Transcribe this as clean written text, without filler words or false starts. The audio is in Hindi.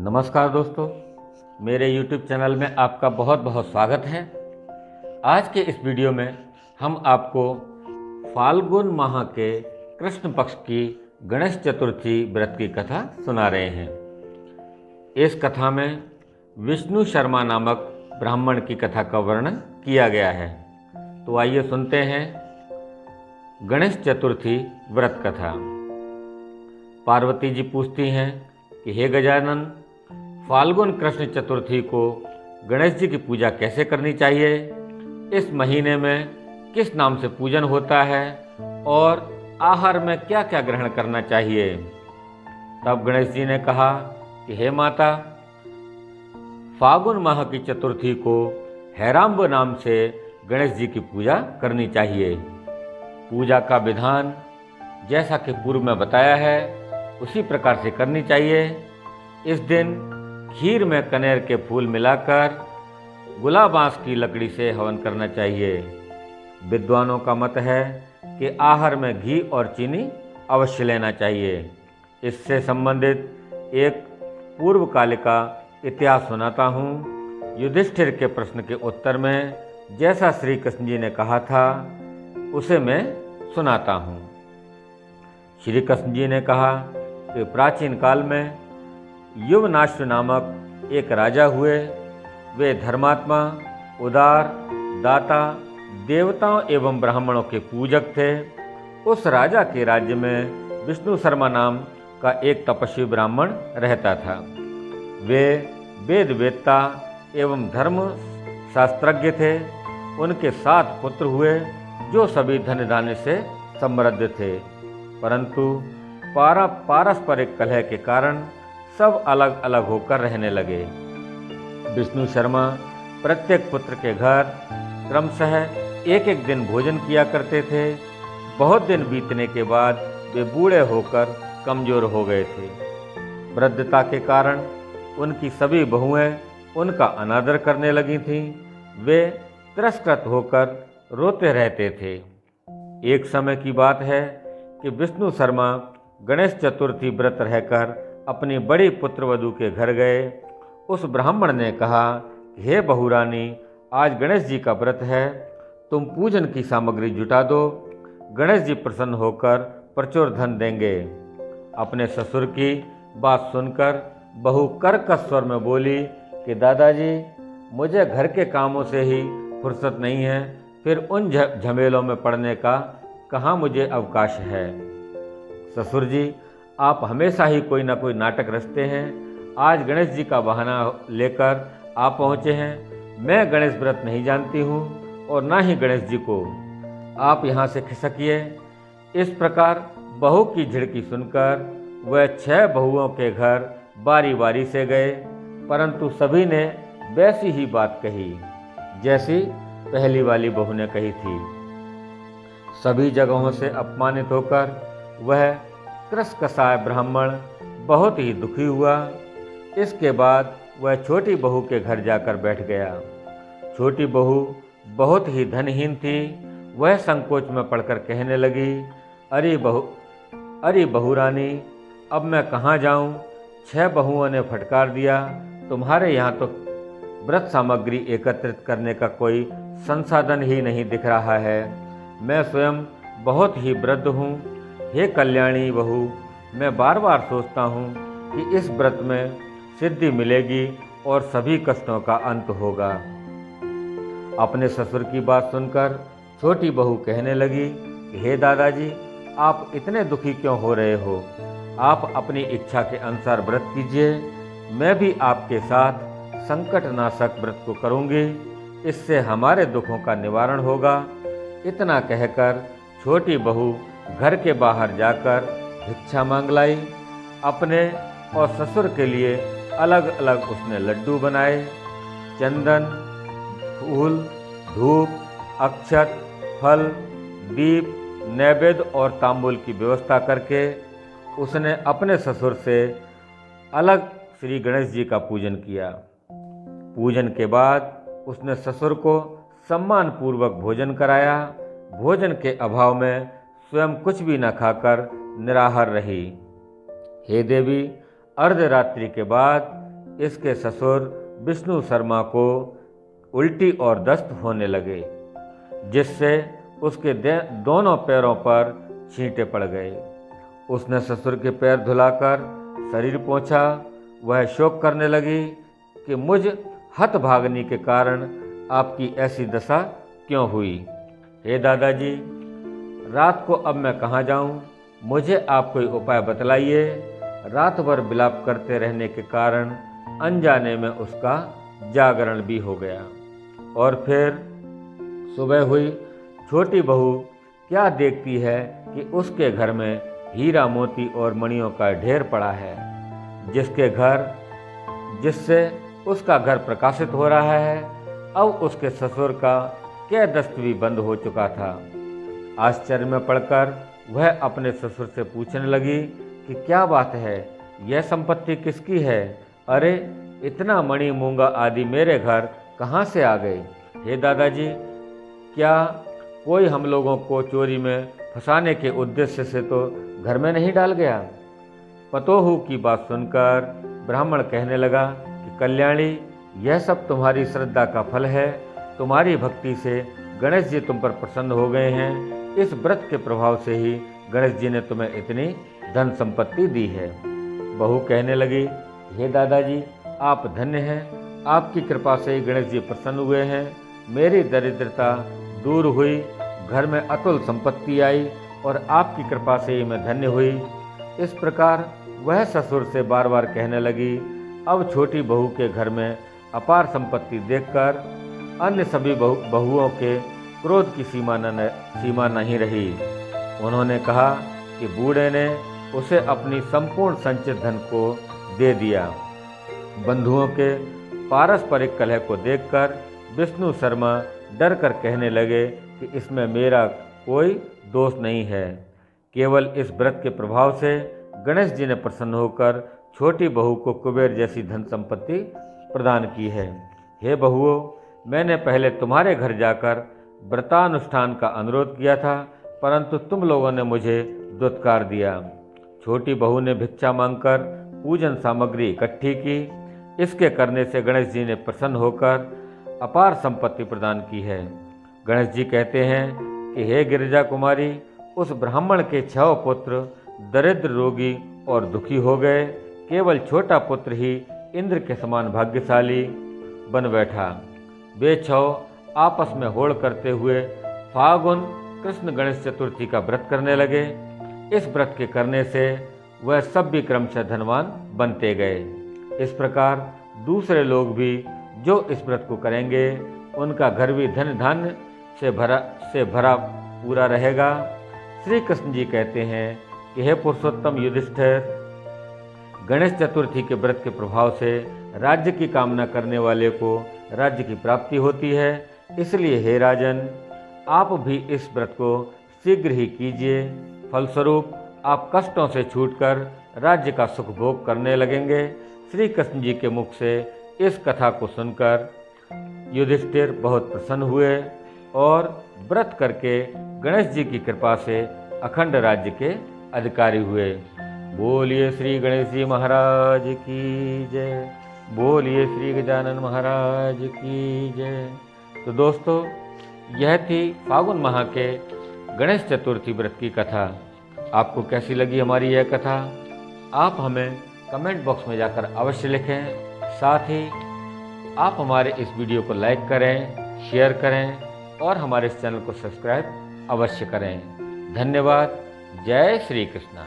नमस्कार दोस्तों, मेरे YouTube चैनल में आपका बहुत बहुत स्वागत है। आज के इस वीडियो में हम आपको फाल्गुन माह के कृष्ण पक्ष की गणेश चतुर्थी व्रत की कथा सुना रहे हैं। इस कथा में विष्णु शर्मा नामक ब्राह्मण की कथा का वर्णन किया गया है। तो आइए सुनते हैं गणेश चतुर्थी व्रत कथा। पार्वती जी पूछती हैं कि हे गजानन, फाल्गुन कृष्ण चतुर्थी को गणेश जी की पूजा कैसे करनी चाहिए, इस महीने में किस नाम से पूजन होता है और आहार में क्या क्या ग्रहण करना चाहिए। तब गणेश जी ने कहा कि हे माता, फाल्गुन माह की चतुर्थी को हैराम्ब नाम से गणेश जी की पूजा करनी चाहिए। पूजा का विधान जैसा कि पूर्व में बताया है उसी प्रकार से करनी चाहिए। इस दिन खीर में कनेर के फूल मिलाकर गुलाब बांस की लकड़ी से हवन करना चाहिए। विद्वानों का मत है कि आहार में घी और चीनी अवश्य लेना चाहिए। इससे संबंधित एक पूर्वकालिका इतिहास सुनाता हूँ। युधिष्ठिर के प्रश्न के उत्तर में जैसा श्री कृष्ण जी ने कहा था उसे मैं सुनाता हूँ। श्री कृष्ण जी ने कहा कि प्राचीन काल में युवनाश्व नामक एक राजा हुए। वे धर्मात्मा, उदार, दाता, देवताओं एवं ब्राह्मणों के पूजक थे। उस राजा के राज्य में विष्णु शर्मा नाम का एक तपस्वी ब्राह्मण रहता था। वे वेद वेत्ता एवं धर्म शास्त्रज्ञ थे। उनके 7 पुत्र हुए जो सभी धन धान्य से समृद्ध थे, परंतु पारस्परिक कलह के कारण सब अलग अलग होकर रहने लगे। विष्णु शर्मा प्रत्येक पुत्र के घर क्रमशः एक एक दिन भोजन किया करते थे। बहुत दिन बीतने के बाद वे बूढ़े होकर कमजोर हो गए थे। वृद्धता के कारण उनकी सभी बहुएं उनका अनादर करने लगी थीं। वे तिरस्कृत होकर रोते रहते थे। एक समय की बात है कि विष्णु शर्मा गणेश चतुर्थी व्रत रहकर अपनी बड़ी पुत्रवधू के घर गए। उस ब्राह्मण ने कहा, हे बहुरानी, आज गणेश जी का व्रत है, तुम पूजन की सामग्री जुटा दो। गणेश जी प्रसन्न होकर प्रचुर धन देंगे। अपने ससुर की बात सुनकर बहू कर्कश स्वर में बोली कि दादाजी, मुझे घर के कामों से ही फुर्सत नहीं है, फिर उन झमेलों में पड़ने का कहाँ मुझे अवकाश है। ससुर जी, आप हमेशा ही कोई ना कोई नाटक रचते हैं। आज गणेश जी का बहाना लेकर आप पहुँचे हैं। मैं गणेश व्रत नहीं जानती हूँ और ना ही गणेश जी को। आप यहाँ से खिसकिए। इस प्रकार बहू की झिड़की सुनकर वह 6 बहुओं के घर बारी बारी से गए, परंतु सभी ने वैसी ही बात कही जैसी पहली वाली बहू ने कही थी। सभी जगहों से अपमानित होकर वह कृशकसाय ब्राह्मण बहुत ही दुखी हुआ। इसके बाद वह छोटी बहू के घर जाकर बैठ गया। छोटी बहू बहुत ही धनहीन थी। वह संकोच में पड़कर कहने लगी, अरे बहुरानी, अब मैं कहाँ जाऊँ? 6 बहुओं ने फटकार दिया। तुम्हारे यहाँ तो व्रत सामग्री एकत्रित करने का कोई संसाधन ही नहीं दिख रहा है। मैं स्वयं बहुत ही वृद्ध हूँ। हे कल्याणी बहू, मैं बार बार सोचता हूँ कि इस व्रत में सिद्धि मिलेगी और सभी कष्टों का अंत होगा। अपने ससुर की बात सुनकर छोटी बहू कहने लगी, हे दादाजी, आप इतने दुखी क्यों हो रहे हो? आप अपनी इच्छा के अनुसार व्रत कीजिए। मैं भी आपके साथ संकटनाशक व्रत को करूँगी। इससे हमारे दुखों का निवारण होगा। इतना कहकर छोटी बहू घर के बाहर जाकर भिक्षा मांग लाई। अपने और ससुर के लिए अलग अलग उसने लड्डू बनाए। चंदन, फूल, धूप, अक्षत, फल, दीप, नैवेद्य और तांबूल की व्यवस्था करके उसने अपने ससुर से अलग श्री गणेश जी का पूजन किया। पूजन के बाद उसने ससुर को सम्मान पूर्वक भोजन कराया। भोजन के अभाव में स्वयं कुछ भी न खाकर निराहार रही। हे देवी, अर्धरात्रि के बाद इसके ससुर विष्णु शर्मा को उल्टी और दस्त होने लगे, जिससे उसके दोनों पैरों पर छींटे पड़ गए। उसने ससुर के पैर धुलाकर शरीर पोंछा। वह शोक करने लगी कि मुझ हतभागिनी के कारण आपकी ऐसी दशा क्यों हुई। हे दादाजी, रात को अब मैं कहाँ जाऊँ? मुझे आप कोई उपाय बतलाइए। रात भर विलाप करते रहने के कारण अनजाने में उसका जागरण भी हो गया। और फिर सुबह हुई। छोटी बहू क्या देखती है कि उसके घर में हीरा मोती और मणियों का ढेर पड़ा है, जिससे उसका घर प्रकाशित हो रहा है। अब उसके ससुर का क्या दस्त भी बंद हो चुका था। आश्चर्य में पड़कर वह अपने ससुर से पूछने लगी कि क्या बात है, यह संपत्ति किसकी है? अरे, इतना मणि मूंगा आदि मेरे घर कहाँ से आ गए? हे दादाजी, क्या कोई हम लोगों को चोरी में फंसाने के उद्देश्य से तो घर में नहीं डाल गया? पतोहू की बात सुनकर ब्राह्मण कहने लगा कि कल्याणी, यह सब तुम्हारी श्रद्धा का फल है। तुम्हारी भक्ति से गणेश जी तुम पर प्रसन्न हो गए हैं। इस व्रत के प्रभाव से ही गणेश जी ने तुम्हें इतनी धन संपत्ति दी है। बहू कहने लगी, हे दादाजी, आप धन्य हैं। आपकी कृपा से ही गणेश जी प्रसन्न हुए हैं। मेरी दरिद्रता दूर हुई, घर में अतुल संपत्ति आई और आपकी कृपा से ही मैं धन्य हुई। इस प्रकार वह ससुर से बार बार कहने लगी। अब छोटी बहू के घर में अपार संपत्ति देखकर अन्य सभी बहुओं के क्रोध की सीमा नहीं रही। उन्होंने कहा कि बूढ़े ने उसे अपनी संपूर्ण संचित धन को दे दिया। बंधुओं के पारस्परिक कलह को देखकर विष्णु शर्मा डर कर कहने लगे कि इसमें मेरा कोई दोष नहीं है। केवल इस व्रत के प्रभाव से गणेश जी ने प्रसन्न होकर छोटी बहू को कुबेर जैसी धन संपत्ति प्रदान की है। हे बहुओं, मैंने पहले तुम्हारे घर जाकर व्रतानुष्ठान का अनुरोध किया था, परंतु तुम लोगों ने मुझे दुत्कार दिया। छोटी बहू ने भिक्षा मांगकर पूजन सामग्री इकट्ठी की। इसके करने से गणेश जी ने प्रसन्न होकर अपार संपत्ति प्रदान की है। गणेश जी कहते हैं कि हे गिरिजा कुमारी, उस ब्राह्मण के 6 पुत्र दरिद्र, रोगी और दुखी हो गए। केवल छोटा पुत्र ही इंद्र के समान भाग्यशाली बन बैठा। वे 6 आपस में होड़ करते हुए फाल्गुन कृष्ण गणेश चतुर्थी का व्रत करने लगे। इस व्रत के करने से वह सब भी क्रमशः धनवान बनते गए। इस प्रकार दूसरे लोग भी जो इस व्रत को करेंगे, उनका घर भी धन धान्य से भरा पूरा रहेगा। श्री कृष्ण जी कहते हैं कि हे पुरुषोत्तम युधिष्ठिर, गणेश चतुर्थी के व्रत के प्रभाव से राज्य की कामना करने वाले को राज्य की प्राप्ति होती है। इसलिए हे राजन, आप भी इस व्रत को शीघ्र ही कीजिए। फलस्वरूप आप कष्टों से छूटकर राज्य का सुख भोग करने लगेंगे। श्री कृष्ण जी के मुख से इस कथा को सुनकर युधिष्ठिर बहुत प्रसन्न हुए और व्रत करके गणेश जी की कृपा से अखंड राज्य के अधिकारी हुए। बोलिए श्री गणेश जी महाराज की जय। बोलिए श्री गजानन महाराज की जय। तो दोस्तों, यह थी फाल्गुन माह के गणेश चतुर्थी व्रत की कथा। आपको कैसी लगी हमारी यह कथा? आप हमें कमेंट बॉक्स में जाकर अवश्य लिखें। साथ ही आप हमारे इस वीडियो को लाइक करें, शेयर करें और हमारे इस चैनल को सब्सक्राइब अवश्य करें। धन्यवाद। जय श्री कृष्ण।